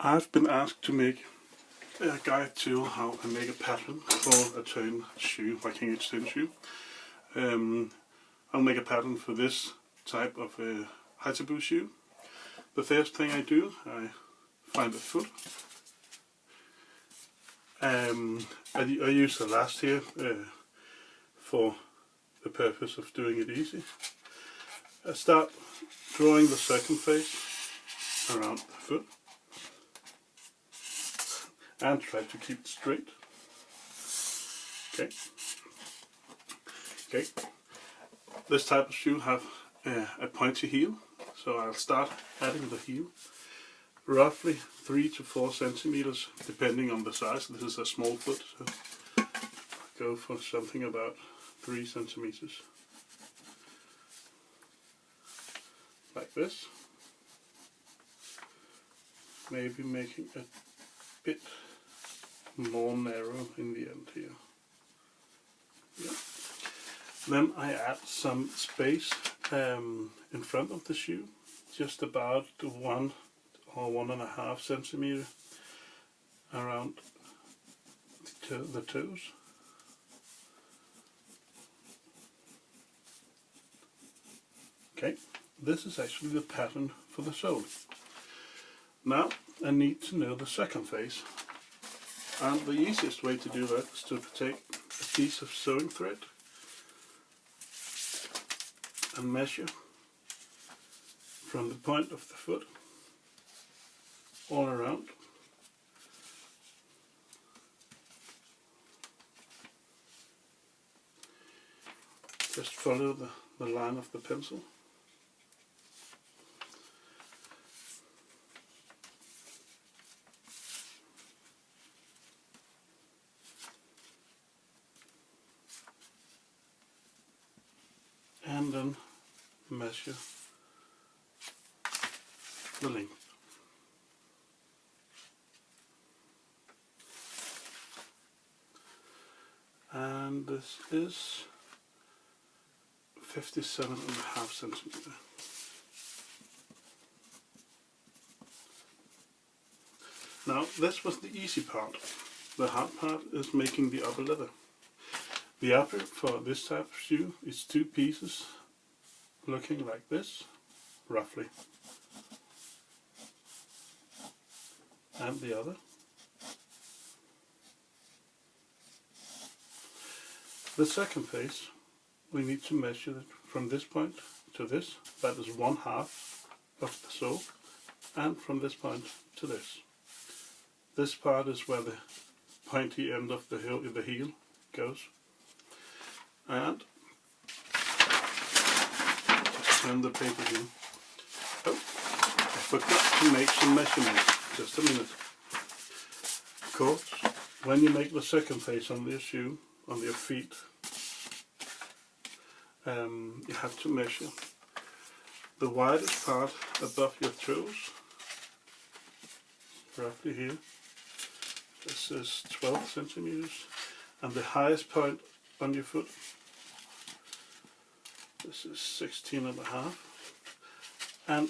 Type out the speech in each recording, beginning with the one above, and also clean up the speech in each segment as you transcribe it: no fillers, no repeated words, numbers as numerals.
I've been asked to make a guide to how I make a pattern for a turn shoe, Viking Age turn shoe. I'll make a pattern for this type of a high boot shoe. The first thing I do, I find the foot. I use the last here for the purpose of doing it easy. I start drawing the circumface around the foot and try to keep it straight. Okay. This type of shoe have a pointy heel, so I'll start adding the heel, roughly 3 to 4 centimeters, depending on the size. This is a small foot, so I'll go for something about 3 centimeters, like this. Maybe making a bit more narrow in the end here. Yeah. Then I add some space in front of the shoe, just about 1 or 1.5 centimeter around the toes. Okay, this is actually the pattern for the sole. Now I need to know the circumface, and the easiest way to do that is to take a piece of sewing thread and measure from the point of the foot all around. Just follow the line of the pencil. And then measure the length. And this is 57.5 centimeters. Now this was the easy part. The hard part is making the upper leather. The upper for this type of shoe is 2 pieces looking like this, roughly, and the other. The circumface, we need to measure it from this point to this. That is 1/2 of the sole, and from this point to this. This part is where the pointy end of the heel goes. And just turn the paper here. Oh, I forgot to make some measurements. Just a minute. Of course, when you make the circumface on your shoe, on your feet, you have to measure the widest part above your toes, roughly here. This is 12 centimeters, and the highest point on your foot, this is 16.5, and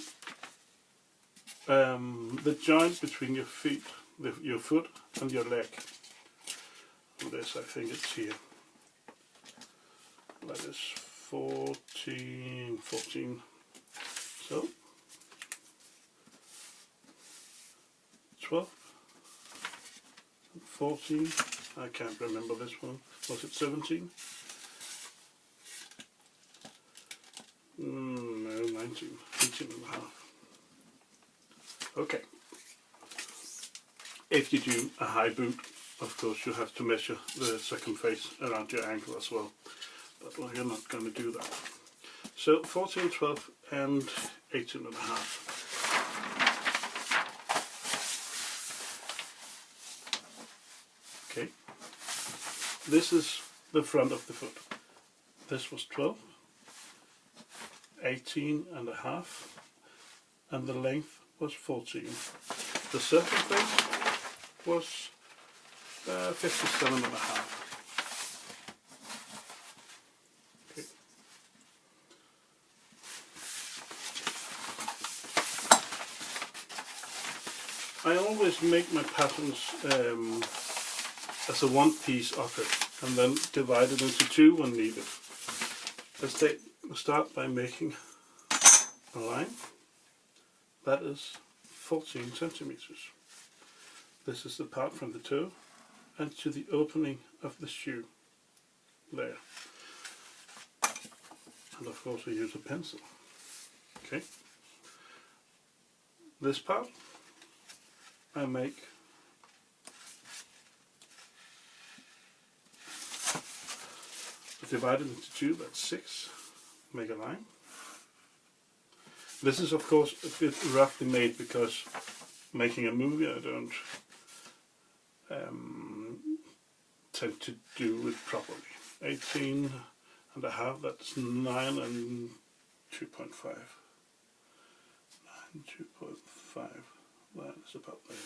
the joint between your feet, your foot and your leg, and this, I think it's here, that is 14, so 12, 14, I can't remember this one, was it 17? No, 19, 18.5. Okay. If you do a high boot, of course you have to measure the circumface around your ankle as well, but we're not going to do that. So 14, 12 and 18.5. Okay. This is the front of the foot. This was 12, 18.5, and the length was 14. The circumference was 57.5. Okay. I always make my patterns as a one piece of it and then divide it into two when needed. Let's start by making a line that is 14 centimeters. This is the part from the toe and to the opening of the shoe there. And of course I use a pencil. Okay. This part I make divided into two, that's 6, make a line. This is of course a bit roughly made because making a movie I don't tend to do it properly. 18 and a half, that's 9 and 2.5. 9, 2.5, that is about there.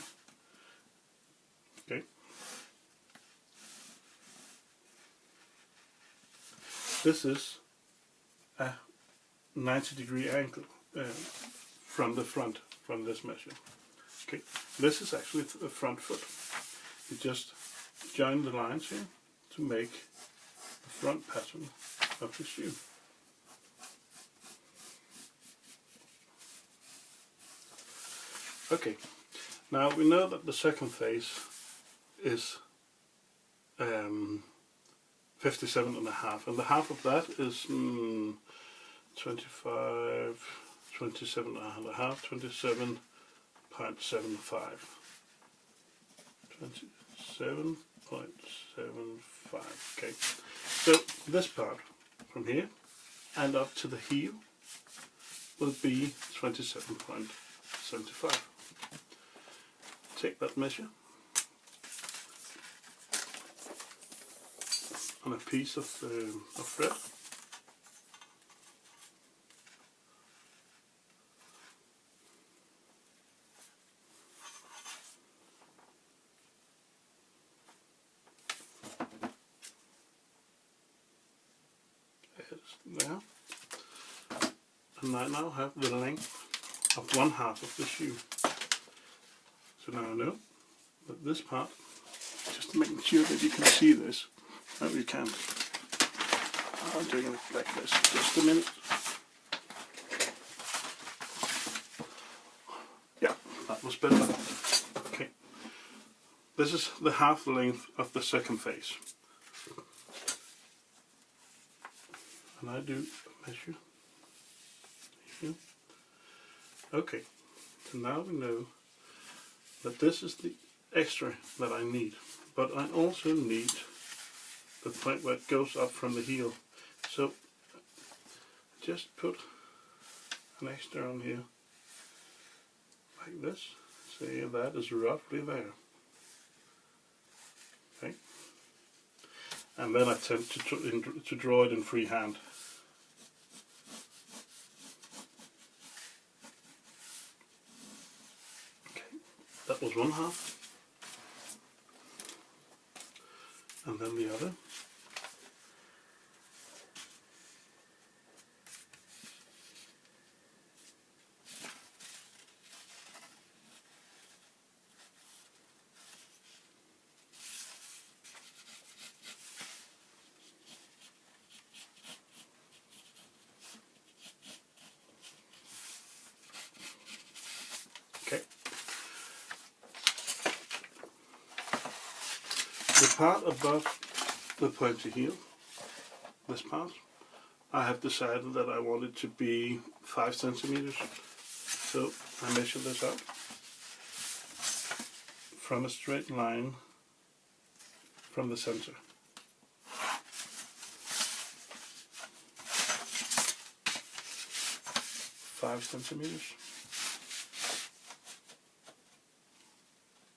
Okay. This is a 90-degree angle from the front, from this measure. Okay, this is actually the front foot. You just join the lines here to make the front pattern of the shoe. Okay, now we know that the second face is 57.5, and the half of that is 25, 27.5, 27.75. 27.75. Okay, so this part from here and up to the heel will be 27.75. Take that measure on a piece of thread. There, and I now have the length of 1/2 of the shoe. So now I know that this part, just making sure that you can see this. No, you can't. I'm doing it like this. Just a minute. Yeah, that was better. Okay, this is the half length of the second face. And I do a measure here. Okay, so now we know that this is the extra that I need, but I also need the point where it goes up from the heel. So just put an extra on here like this. See, that is roughly there. Okay, and then I tend to draw it in freehand. Okay, that was 1/2, and then the other. Okay. The part above the pointy heel, this part, I have decided that I want it to be 5 centimeters. So I measure this out from a straight line from the center. Five centimeters.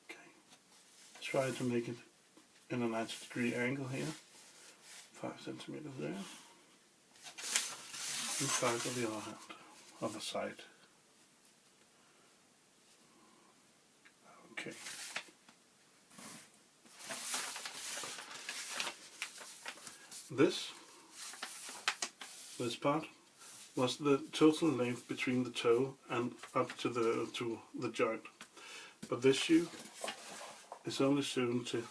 Okay. Try to make it in a 90-degree angle here. 5 centimeters there. And 5 on the other side. Okay. This part was the total length between the toe and up to the joint. but this shoe is only sewn to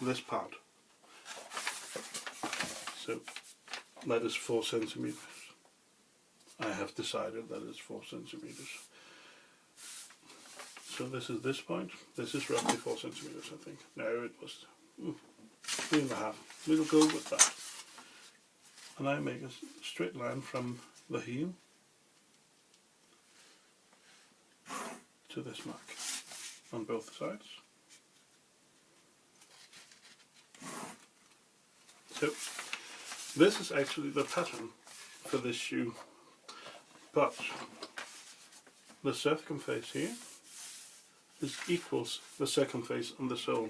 this part. So that is 4 centimeters. I have decided that it's 4 centimeters. So this is this point. This is roughly 4 centimeters, I think. No, it was 3.5. We'll go with that. And I make a straight line from the heel to this mark on both sides. So this is actually the pattern for this shoe, but the circumface here equals the circumface on the sole,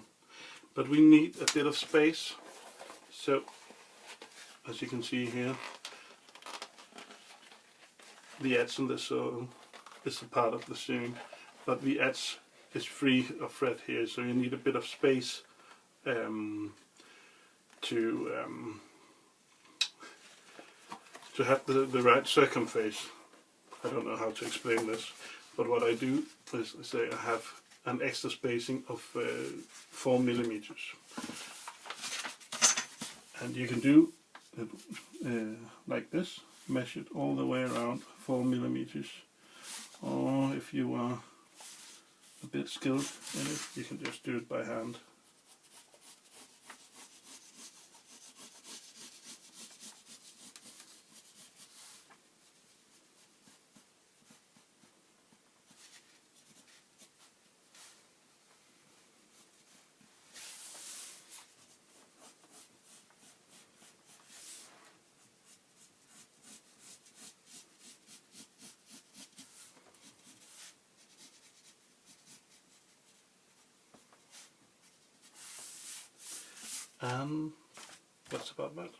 but we need a bit of space. So as you can see here, the edge on the sole is a part of the seam, but the edge is free of thread here, so you need a bit of space to have the right circumface. I don't know how to explain this, but what I do is say I have an extra spacing of 4 millimeters, and you can do it like this, measure it all the way around 4 millimeters, or if you are a bit skilled in it, you can just do it by hand. And that's about that.